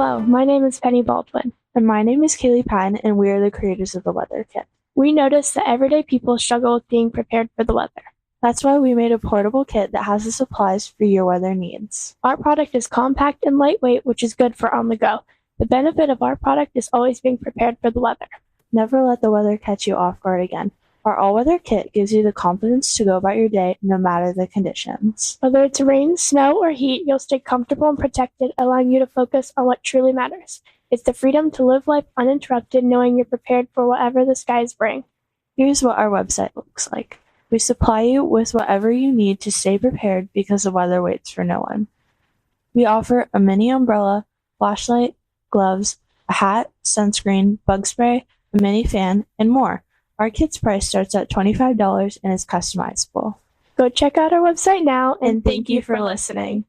Hello, my name is Penny Baldwin. And my name is Kaylee Patton, and we are the creators of the Weather Kit. We noticed that everyday people struggle with being prepared for the weather. That's why we made a portable kit that has the supplies for your weather needs. Our product is compact and lightweight, which is good for on the go. The benefit of our product is always being prepared for the weather. Never let the weather catch you off guard again. Our all-weather kit gives you the confidence to go about your day no matter the conditions. Whether it's rain, snow, or heat, you'll stay comfortable and protected, allowing you to focus on what truly matters. It's the freedom to live life uninterrupted, knowing you're prepared for whatever the skies bring. Here's what our website looks like. We supply you with whatever you need to stay prepared because the weather waits for no one. We offer a mini umbrella, flashlight, gloves, a hat, sunscreen, bug spray, a mini fan, and more. Our kit's price starts at $25 and is customizable. Go check out our website now, And thank you for listening.